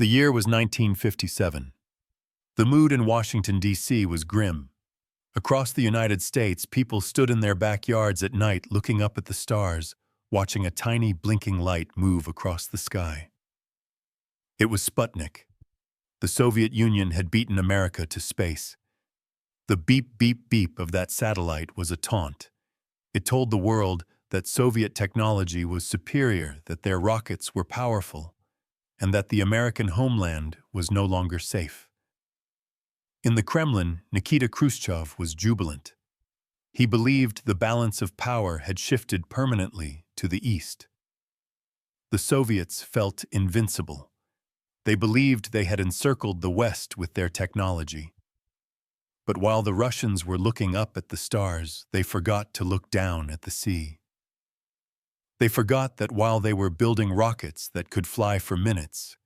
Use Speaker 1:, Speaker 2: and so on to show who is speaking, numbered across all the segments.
Speaker 1: The year was 1957. The mood in Washington, D.C. was grim. Across the United States, people stood in their backyards at night looking up at the stars, watching a tiny blinking light move across the sky. It was Sputnik. The Soviet Union had beaten America to space. The beep, beep, beep of that satellite was a taunt. It told the world that Soviet technology was superior, that their rockets were powerful, and that the American homeland was no longer safe. In the Kremlin, Nikita Khrushchev was jubilant. He believed the balance of power had shifted permanently to the east. The Soviets felt invincible. They believed they had encircled the West with their technology. But while the Russians were looking up at the stars, they forgot to look down at the sea. They forgot that while they were building rockets that could fly for minutes,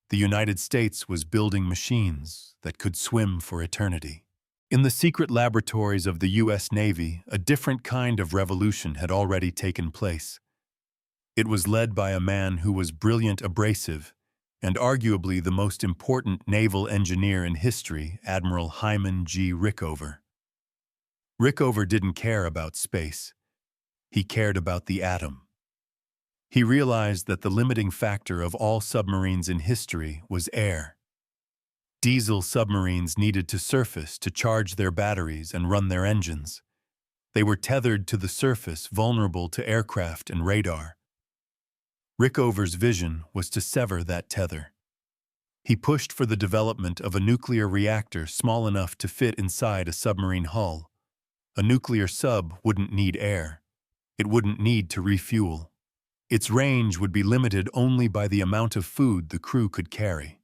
Speaker 1: the United States was building machines that could swim for eternity. In the secret laboratories of the U.S. Navy, a different kind of revolution had already taken place. It was led by a man who was brilliant abrasive and arguably the most important naval engineer in history, Admiral Hyman G. Rickover. Rickover didn't care about space. He cared about the atom. He realized that the limiting factor of all submarines in history was air. Diesel submarines needed to surface to charge their batteries and run their engines. They were tethered to the surface, vulnerable to aircraft and radar. Rickover's vision was to sever that tether. He pushed for the development of a nuclear reactor small enough to fit inside a submarine hull. A nuclear sub wouldn't need air. It wouldn't need to refuel. Its range would be limited only by the amount of food the crew could carry.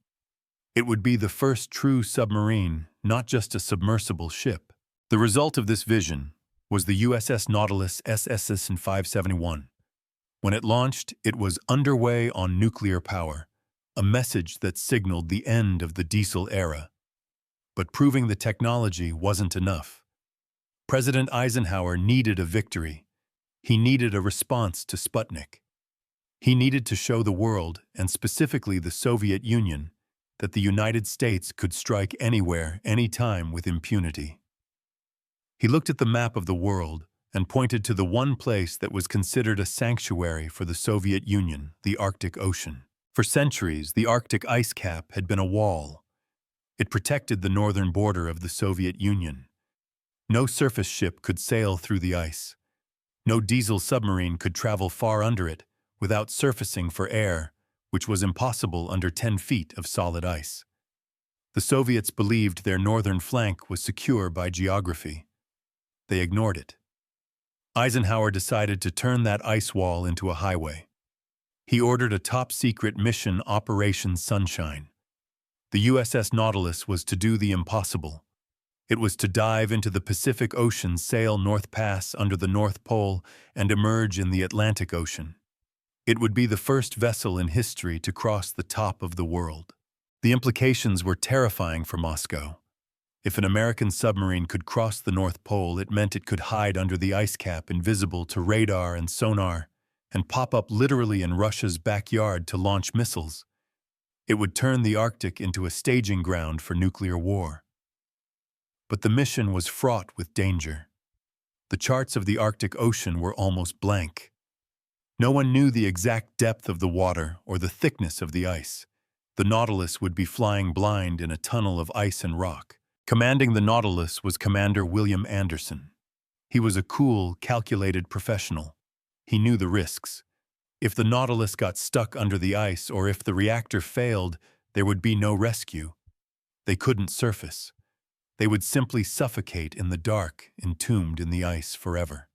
Speaker 1: It would be the first true submarine, not just a submersible ship. The result of this vision was the USS Nautilus SSS in 571. When it launched, it was underway on nuclear power, a message that signaled the end of the diesel era. But proving the technology wasn't enough. President Eisenhower needed a victory. He needed a response to Sputnik. He needed to show the world, and specifically the Soviet Union, that the United States could strike anywhere, anytime with impunity. He looked at the map of the world and pointed to the one place that was considered a sanctuary for the Soviet Union, the Arctic Ocean. For centuries, the Arctic ice cap had been a wall. It protected the northern border of the Soviet Union. No surface ship could sail through the ice. No diesel submarine could travel far under it without surfacing for air, which was impossible under 10 feet of solid ice. The Soviets believed their northern flank was secure by geography. They ignored it. Eisenhower decided to turn that ice wall into a highway. He ordered a top-secret mission, Operation Sunshine. The USS Nautilus was to do the impossible. It was to dive into the Pacific Ocean, sail North Pass under the North Pole, and emerge in the Atlantic Ocean. It would be the first vessel in history to cross the top of the world. The implications were terrifying for Moscow. If an American submarine could cross the North Pole, it meant it could hide under the ice cap, invisible to radar and sonar, and pop up literally in Russia's backyard to launch missiles. It would turn the Arctic into a staging ground for nuclear war. But the mission was fraught with danger. The charts of the Arctic Ocean were almost blank. No one knew the exact depth of the water or the thickness of the ice. The Nautilus would be flying blind in a tunnel of ice and rock. Commanding the Nautilus was Commander William Anderson. He was a cool, calculated professional. He knew the risks. If the Nautilus got stuck under the ice or if the reactor failed, there would be no rescue. They couldn't surface. They would simply suffocate in the dark, entombed in the ice forever.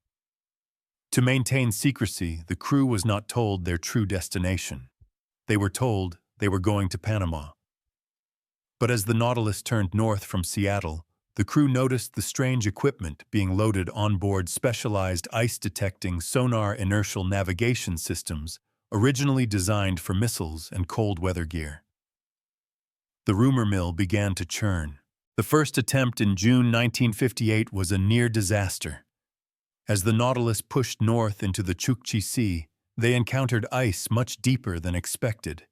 Speaker 1: To maintain secrecy, the crew was not told their true destination. They were told they were going to Panama. But as the Nautilus turned north from Seattle, the crew noticed the strange equipment being loaded on board specialized ice-detecting sonar inertial navigation systems originally designed for missiles and cold weather gear. The rumor mill began to churn. The first attempt in June 1958 was a near disaster. As the Nautilus pushed north into the Chukchi Sea, they encountered ice much deeper than expected.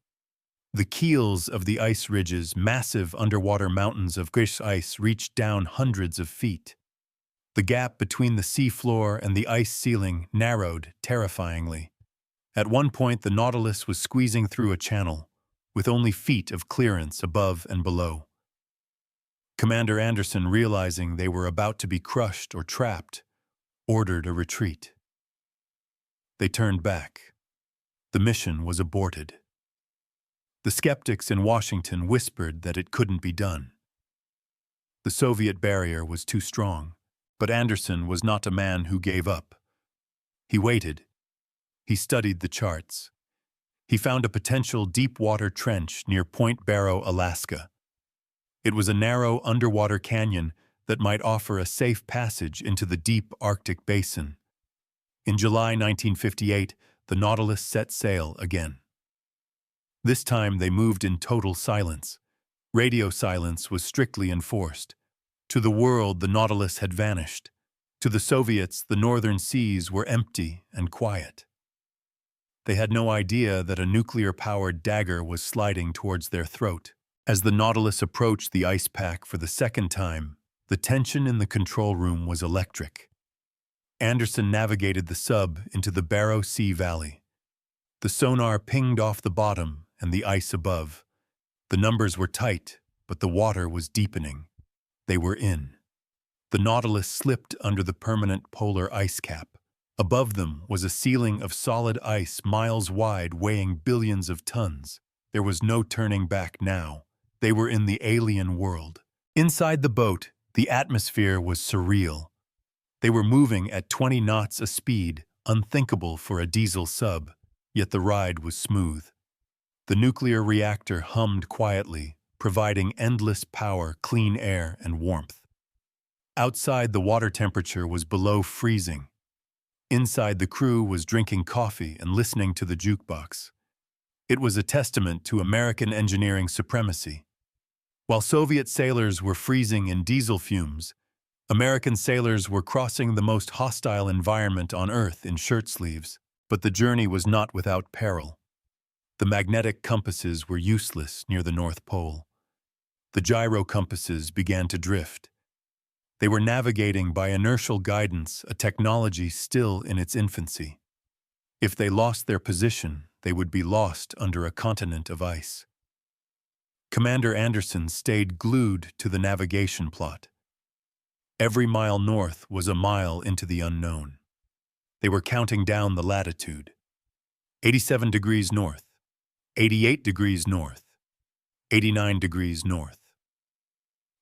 Speaker 1: The keels of the ice ridges, massive underwater mountains of ice, reached down hundreds of feet. The gap between the sea floor and the ice ceiling narrowed terrifyingly. At one point, the Nautilus was squeezing through a channel, with only feet of clearance above and below. Commander Anderson, realizing they were about to be crushed or trapped, ordered a retreat. They turned back. The mission was aborted. The skeptics in Washington whispered that it couldn't be done. The Soviet barrier was too strong, but Anderson was not a man who gave up. He waited. He studied the charts. He found a potential deep-water trench near Point Barrow, Alaska. It was a narrow underwater canyon that might offer a safe passage into the deep Arctic basin. In July 1958, the Nautilus set sail again. This time they moved in total silence. Radio silence was strictly enforced. To the world, the Nautilus had vanished. To the Soviets, the northern seas were empty and quiet. They had no idea that a nuclear-powered dagger was sliding towards their throat. As the Nautilus approached the ice pack for the second time, the tension in the control room was electric. Anderson navigated the sub into the Barrow Sea Valley. The sonar pinged off the bottom and the ice above. The numbers were tight, but the water was deepening. They were in. The Nautilus slipped under the permanent polar ice cap. Above them was a ceiling of solid ice miles wide, weighing billions of tons. There was no turning back now. They were in the alien world. Inside the boat, the atmosphere was surreal. They were moving at 20 knots a speed, unthinkable for a diesel sub, yet the ride was smooth. The nuclear reactor hummed quietly, providing endless power, clean air, and warmth. Outside, the water temperature was below freezing. Inside, the crew was drinking coffee and listening to the jukebox. It was a testament to American engineering supremacy. While Soviet sailors were freezing in diesel fumes, American sailors were crossing the most hostile environment on Earth in shirt sleeves. But the journey was not without peril. The magnetic compasses were useless near the North Pole. The gyro compasses began to drift. They were navigating by inertial guidance, a technology still in its infancy. If they lost their position, they would be lost under a continent of ice. Commander Anderson stayed glued to the navigation plot. Every mile north was a mile into the unknown. They were counting down the latitude. 87 degrees north, 88 degrees north, 89 degrees north.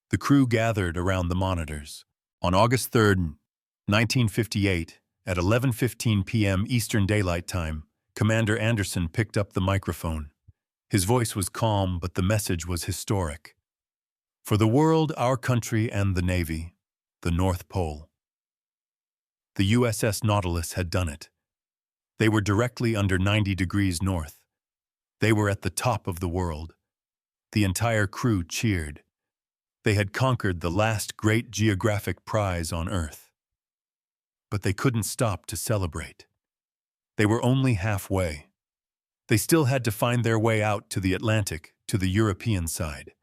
Speaker 1: The crew gathered around the monitors. On August 3, 1958, at 11:15 p.m. Eastern Daylight Time, Commander Anderson picked up the microphone. His voice was calm, but the message was historic. For the world, our country, and the Navy, the North Pole. The USS Nautilus had done it. They were directly under 90 degrees north. They were at the top of the world. The entire crew cheered. They had conquered the last great geographic prize on Earth. But they couldn't stop to celebrate. They were only halfway. They still had to find their way out to the Atlantic, to the European side.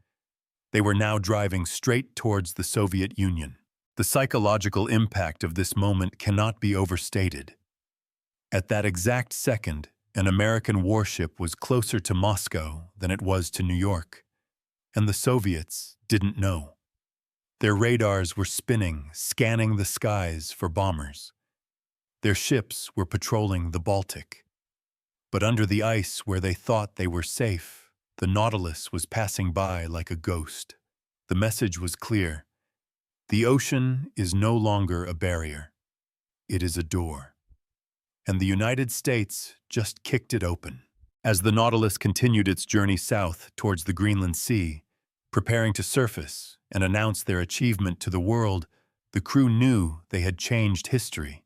Speaker 1: They were now driving straight towards the Soviet Union. The psychological impact of this moment cannot be overstated. At that exact second, an American warship was closer to Moscow than it was to New York, and the Soviets didn't know. Their radars were spinning, scanning the skies for bombers. Their ships were patrolling the Baltic. But under the ice where they thought they were safe, the Nautilus was passing by like a ghost. The message was clear. The ocean is no longer a barrier. It is a door. And the United States just kicked it open. As the Nautilus continued its journey south towards the Greenland Sea, preparing to surface and announce their achievement to the world, the crew knew they had changed history.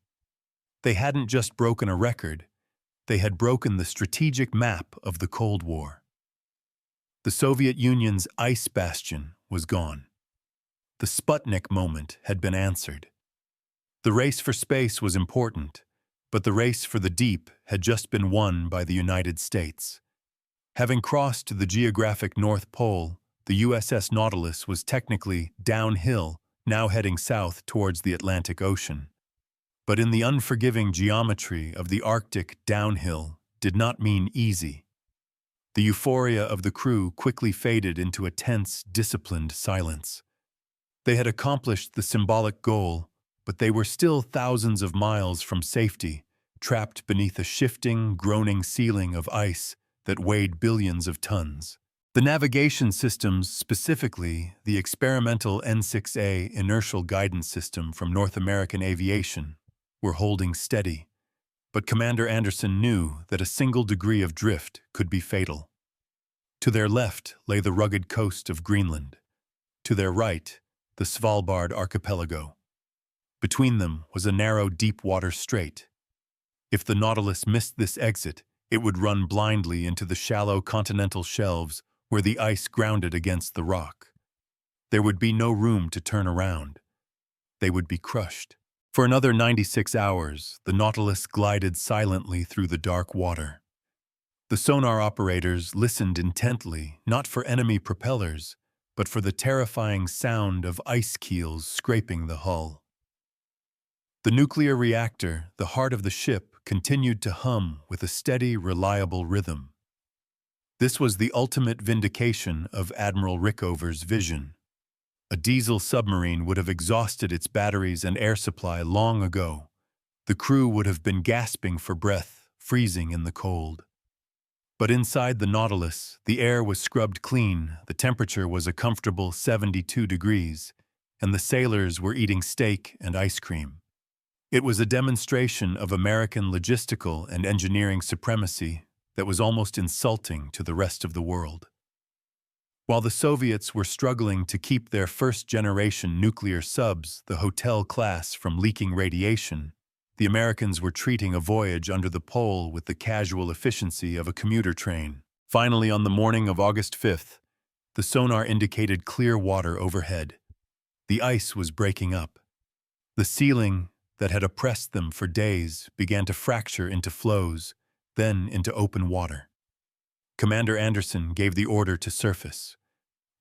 Speaker 1: They hadn't just broken a record, they had broken the strategic map of the Cold War. The Soviet Union's ice bastion was gone. The Sputnik moment had been answered. The race for space was important, but the race for the deep had just been won by the United States. Having crossed the geographic North Pole, the USS Nautilus was technically downhill, now heading south towards the Atlantic Ocean. But in the unforgiving geometry of the Arctic, downhill did not mean easy. The euphoria of the crew quickly faded into a tense, disciplined silence. They had accomplished the symbolic goal, but they were still thousands of miles from safety, trapped beneath a shifting, groaning ceiling of ice that weighed billions of tons. The navigation systems, specifically the experimental N6A inertial guidance system from North American Aviation, were holding steady, but Commander Anderson knew that a single degree of drift could be fatal. To their left lay the rugged coast of Greenland. To their right, the Svalbard archipelago. Between them was a narrow deep-water strait. If the Nautilus missed this exit, it would run blindly into the shallow continental shelves where the ice grounded against the rock. There would be no room to turn around. They would be crushed. For another 96 hours, the Nautilus glided silently through the dark water. The sonar operators listened intently, not for enemy propellers, but for the terrifying sound of ice keels scraping the hull. The nuclear reactor, the heart of the ship, continued to hum with a steady, reliable rhythm. This was the ultimate vindication of Admiral Rickover's vision. A diesel submarine would have exhausted its batteries and air supply long ago. The crew would have been gasping for breath, freezing in the cold. But inside the Nautilus, the air was scrubbed clean, the temperature was a comfortable 72 degrees, and the sailors were eating steak and ice cream. It was a demonstration of American logistical and engineering supremacy that was almost insulting to the rest of the world. While the Soviets were struggling to keep their first-generation nuclear subs, the Hotel class, from leaking radiation, the Americans were treating a voyage under the pole with the casual efficiency of a commuter train. Finally, on the morning of August 5th, the sonar indicated clear water overhead. The ice was breaking up. The ceiling that had oppressed them for days began to fracture into flows, then into open water. Commander Anderson gave the order to surface.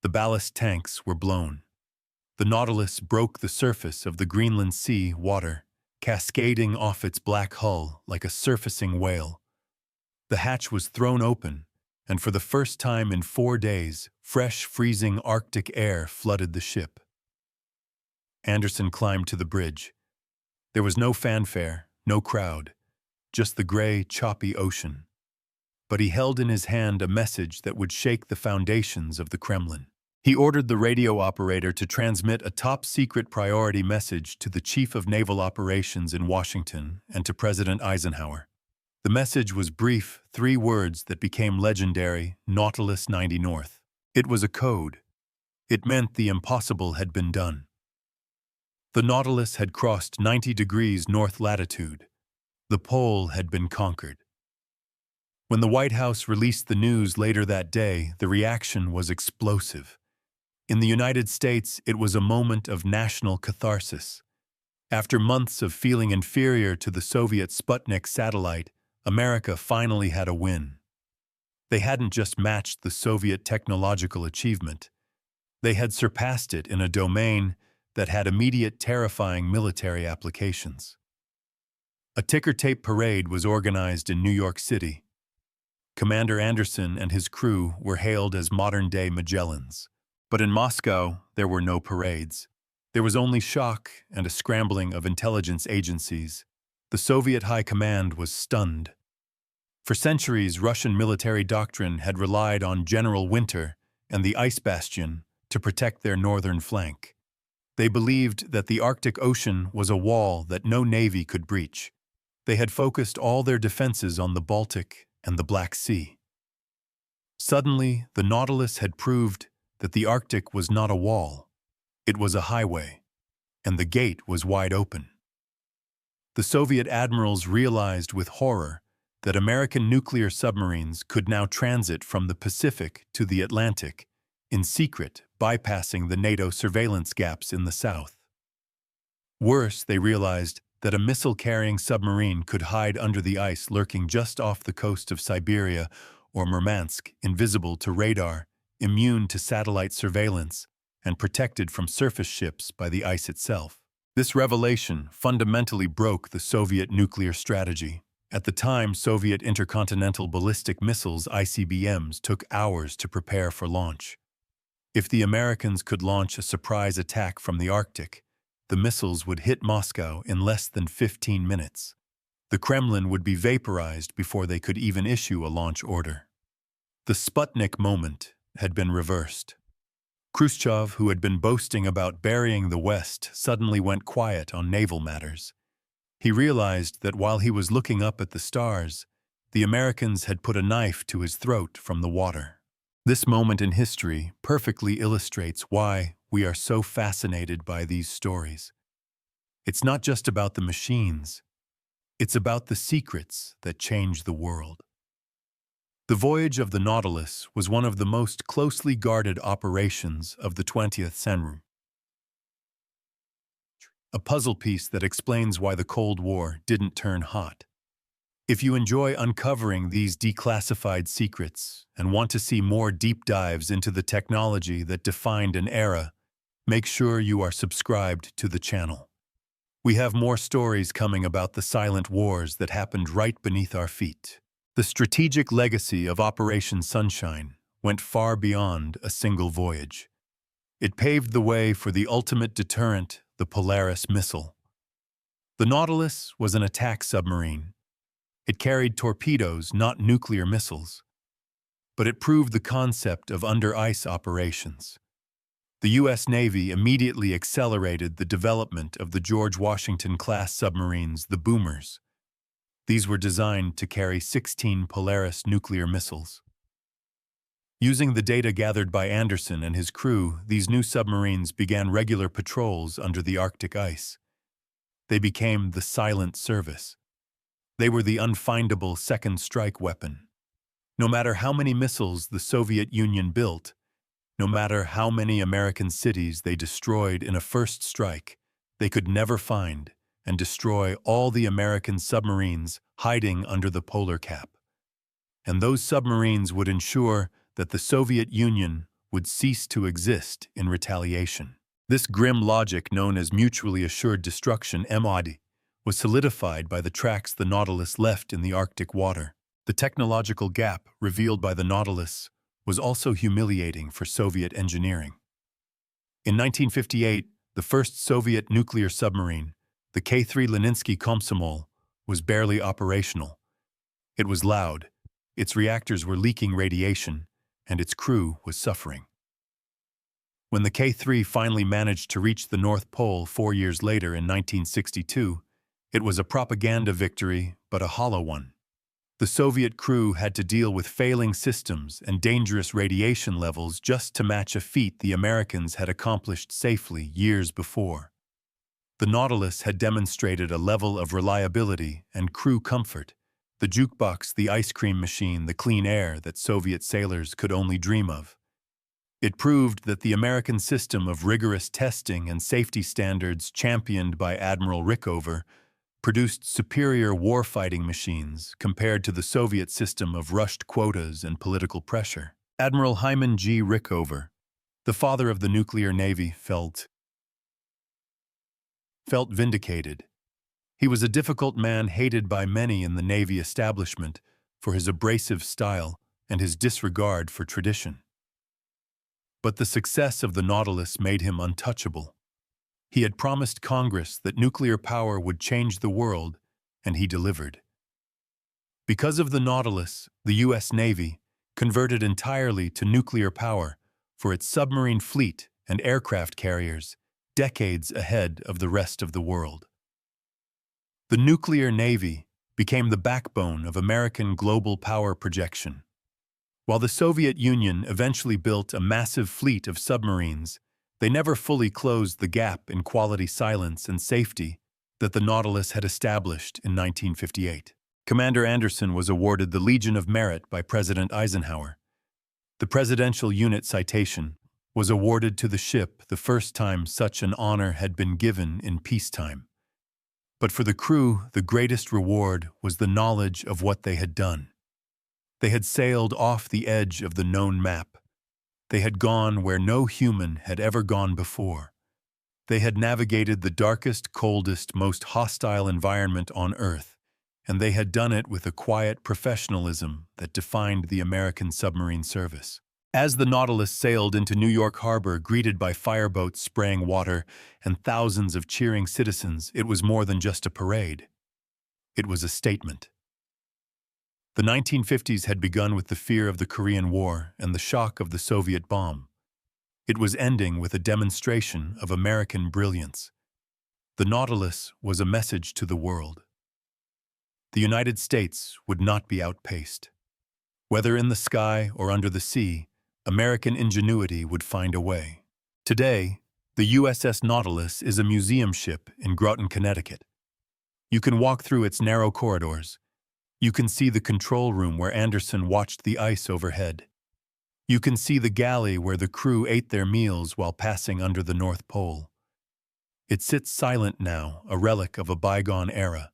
Speaker 1: The ballast tanks were blown. The Nautilus broke the surface of the Greenland Sea water, cascading off its black hull like a surfacing whale. The hatch was thrown open, and for the first time in 4 days, fresh, freezing Arctic air flooded the ship. Anderson climbed to the bridge. There was no fanfare, no crowd, just the gray, choppy ocean. But he held in his hand a message that would shake the foundations of the Kremlin. He ordered the radio operator to transmit a top-secret priority message to the Chief of Naval Operations in Washington and to President Eisenhower. The message was brief, 3 words that became legendary: Nautilus 90 North. It was a code. It meant the impossible had been done. The Nautilus had crossed 90 degrees north latitude. The pole had been conquered. When the White House released the news later that day, the reaction was explosive. In the United States, it was a moment of national catharsis. After months of feeling inferior to the Soviet Sputnik satellite, America finally had a win. They hadn't just matched the Soviet technological achievement. They had surpassed it in a domain that had immediate, terrifying military applications. A ticker-tape parade was organized in New York City. Commander Anderson and his crew were hailed as modern-day Magellans. But in Moscow, there were no parades. There was only shock and a scrambling of intelligence agencies. The Soviet High Command was stunned. For centuries, Russian military doctrine had relied on General Winter and the ice Bastion to protect their northern flank. They believed that the Arctic Ocean was a wall that no navy could breach. They had focused all their defenses on the Baltic and the Black Sea. Suddenly, the Nautilus had proved that the Arctic was not a wall. It was a highway, and the gate was wide open. The Soviet admirals realized with horror that American nuclear submarines could now transit from the Pacific to the Atlantic, in secret, bypassing the NATO surveillance gaps in the south. Worse, they realized that a missile-carrying submarine could hide under the ice lurking just off the coast of Siberia or Murmansk, invisible to radar, immune to satellite surveillance, and protected from surface ships by the ice itself. This revelation fundamentally broke the Soviet nuclear strategy. At the time, Soviet intercontinental ballistic missiles (ICBMs) took hours to prepare for launch. If the Americans could launch a surprise attack from the Arctic, the missiles would hit Moscow in less than 15 minutes. The Kremlin would be vaporized before they could even issue a launch order. The Sputnik moment had been reversed. Khrushchev, who had been boasting about burying the West, suddenly went quiet on naval matters. He realized that while he was looking up at the stars, the Americans had put a knife to his throat from the water. This moment in history perfectly illustrates why we are so fascinated by these stories. It's not just about the machines. It's about the secrets that change the world. The voyage of the Nautilus was one of the most closely guarded operations of the 20th century. A puzzle piece that explains why the Cold War didn't turn hot. If you enjoy uncovering these declassified secrets and want to see more deep dives into the technology that defined an era, make sure you are subscribed to the channel. We have more stories coming about the silent wars that happened right beneath our feet. The strategic legacy of Operation Sunshine went far beyond a single voyage. It paved the way for the ultimate deterrent, the Polaris missile. The Nautilus was an attack submarine. It carried torpedoes, not nuclear missiles. But it proved the concept of under-ice operations. The U.S. Navy immediately accelerated the development of the George Washington-class submarines, the boomers. These were designed to carry 16 Polaris nuclear missiles. Using the data gathered by Anderson and his crew, these new submarines began regular patrols under the Arctic ice. They became the silent service. They were the unfindable second strike weapon. No matter how many missiles the Soviet Union built, no matter how many American cities they destroyed in a first strike, they could never find and destroy all the American submarines hiding under the polar cap. And those submarines would ensure that the Soviet Union would cease to exist in retaliation. This grim logic, known as mutually assured destruction (MAD), was solidified by the tracks the Nautilus left in the Arctic water. The technological gap revealed by the Nautilus was also humiliating for Soviet engineering. In 1958, the first Soviet nuclear submarine, the K-3 Leninsky Komsomol, was barely operational. It was loud, its reactors were leaking radiation, and its crew was suffering. When the K-3 finally managed to reach the North Pole 4 years later in 1962, it was a propaganda victory, but a hollow one. The Soviet crew had to deal with failing systems and dangerous radiation levels just to match a feat the Americans had accomplished safely years before. The Nautilus had demonstrated a level of reliability and crew comfort, the jukebox, the ice cream machine, the clean air that Soviet sailors could only dream of. It proved that the American system of rigorous testing and safety standards championed by Admiral Rickover produced superior warfighting machines compared to the Soviet system of rushed quotas and political pressure. Admiral Hyman G. Rickover, the father of the nuclear navy, felt vindicated. He was a difficult man hated by many in the Navy establishment for his abrasive style and his disregard for tradition. But the success of the Nautilus made him untouchable. He had promised Congress that nuclear power would change the world, and he delivered. Because of the Nautilus, the U.S. Navy converted entirely to nuclear power for its submarine fleet and aircraft carriers, decades ahead of the rest of the world. The nuclear navy became the backbone of American global power projection. While the Soviet Union eventually built a massive fleet of submarines, they never fully closed the gap in quality silence and safety that the Nautilus had established in 1958. Commander Anderson was awarded the Legion of Merit by President Eisenhower. The Presidential Unit Citation was awarded to the ship the first time such an honor had been given in peacetime. But for the crew, the greatest reward was the knowledge of what they had done. They had sailed off the edge of the known map. They had gone where no human had ever gone before. They had navigated the darkest, coldest, most hostile environment on Earth, and they had done it with a quiet professionalism that defined the American submarine service. As the Nautilus sailed into New York Harbor, greeted by fireboats spraying water and thousands of cheering citizens, it was more than just a parade. It was a statement. The 1950s had begun with the fear of the Korean War and the shock of the Soviet bomb. It was ending with a demonstration of American brilliance. The Nautilus was a message to the world. The United States would not be outpaced. Whether in the sky or under the sea, American ingenuity would find a way. Today, the USS Nautilus is a museum ship in Groton, Connecticut. You can walk through its narrow corridors. You can see the control room where Anderson watched the ice overhead. You can see the galley where the crew ate their meals while passing under the North Pole. It sits silent now, a relic of a bygone era.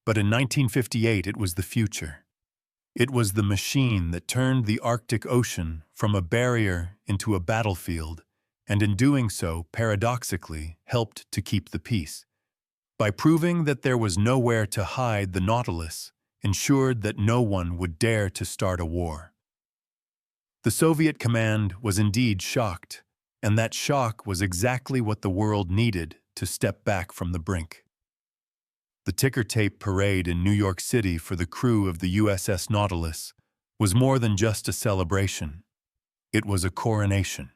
Speaker 1: But in 1958, it was the future. It was the machine that turned the Arctic Ocean from a barrier into a battlefield, and in doing so, paradoxically, helped to keep the peace. By proving that there was nowhere to hide, the Nautilus ensured that no one would dare to start a war. The Soviet command was indeed shocked, and that shock was exactly what the world needed to step back from the brink. The ticker tape parade in New York City for the crew of the USS Nautilus was more than just a celebration. It was a coronation.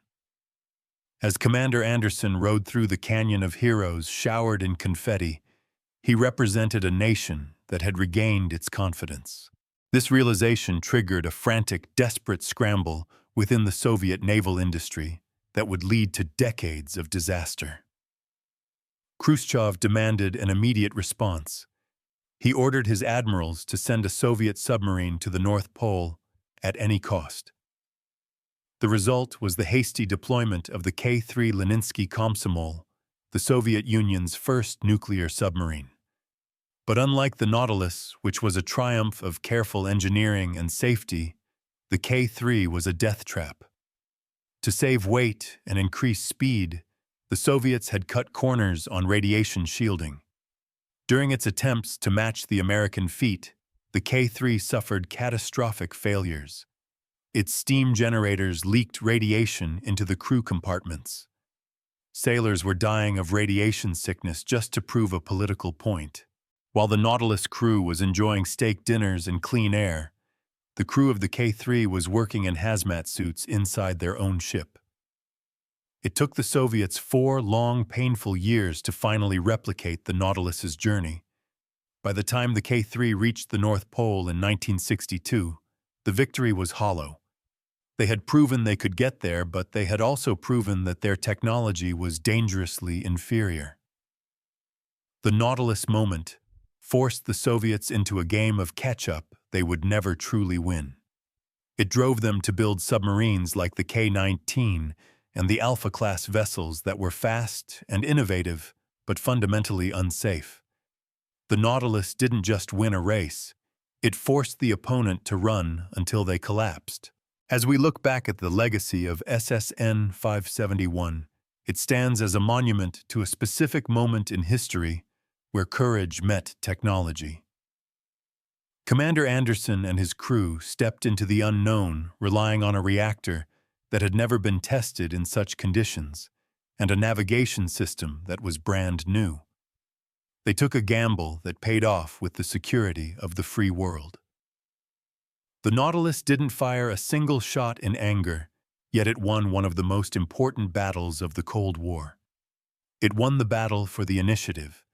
Speaker 1: As Commander Anderson rode through the Canyon of Heroes showered in confetti, he represented a nation that had regained its confidence. This realization triggered a frantic, desperate scramble within the Soviet naval industry that would lead to decades of disaster. Khrushchev demanded an immediate response. He ordered his admirals to send a Soviet submarine to the North Pole at any cost. The result was the hasty deployment of the K-3 Leninsky Komsomol, the Soviet Union's first nuclear submarine. But unlike the Nautilus, which was a triumph of careful engineering and safety, the K-3 was a death trap. To save weight and increase speed, the Soviets had cut corners on radiation shielding. During its attempts to match the American feat, the K-3 suffered catastrophic failures. Its steam generators leaked radiation into the crew compartments. Sailors were dying of radiation sickness just to prove a political point. While the Nautilus crew was enjoying steak dinners and clean air, the crew of the K-3 was working in hazmat suits inside their own ship. It took the Soviets 4 long, painful years to finally replicate the Nautilus's journey. By the time the K-3 reached the North Pole in 1962, the victory was hollow. They had proven they could get there, but they had also proven that their technology was dangerously inferior. The Nautilus moment forced the Soviets into a game of catch-up they would never truly win. It drove them to build submarines like the K-19 and the Alpha-class vessels that were fast and innovative, but fundamentally unsafe. The Nautilus didn't just win a race, it forced the opponent to run until they collapsed. As we look back at the legacy of SSN 571, it stands as a monument to a specific moment in history where courage met technology. Commander Anderson and his crew stepped into the unknown, relying on a reactor that had never been tested in such conditions, and a navigation system that was brand new. They took a gamble that paid off with the security of the free world. The Nautilus didn't fire a single shot in anger, yet it won one of the most important battles of the Cold War. It won the battle for the initiative.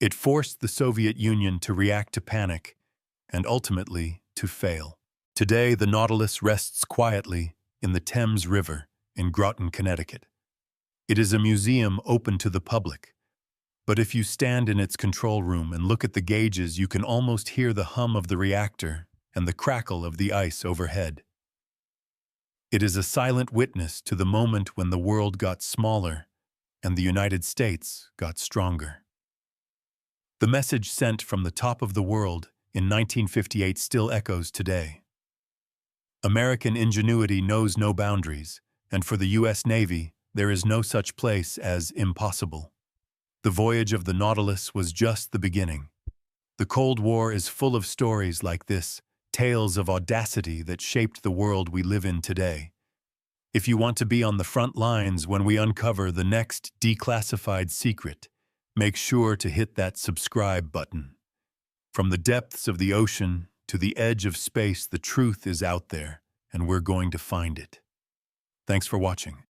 Speaker 1: It forced the Soviet Union to react to panic, and ultimately to fail. Today, the Nautilus rests quietly in the Thames River in Groton, Connecticut. It is a museum open to the public, but if you stand in its control room and look at the gauges, you can almost hear the hum of the reactor and the crackle of the ice overhead. It is a silent witness to the moment when the world got smaller and the United States got stronger. The message sent from the top of the world in 1958 still echoes today. American ingenuity knows no boundaries, and for the U.S. Navy, there is no such place as impossible. The voyage of the Nautilus was just the beginning. The Cold War is full of stories like this, tales of audacity that shaped the world we live in today. If you want to be on the front lines when we uncover the next declassified secret, make sure to hit that subscribe button. From the depths of the ocean to the edge of space, the truth is out there, and we're going to find it. Thanks for watching.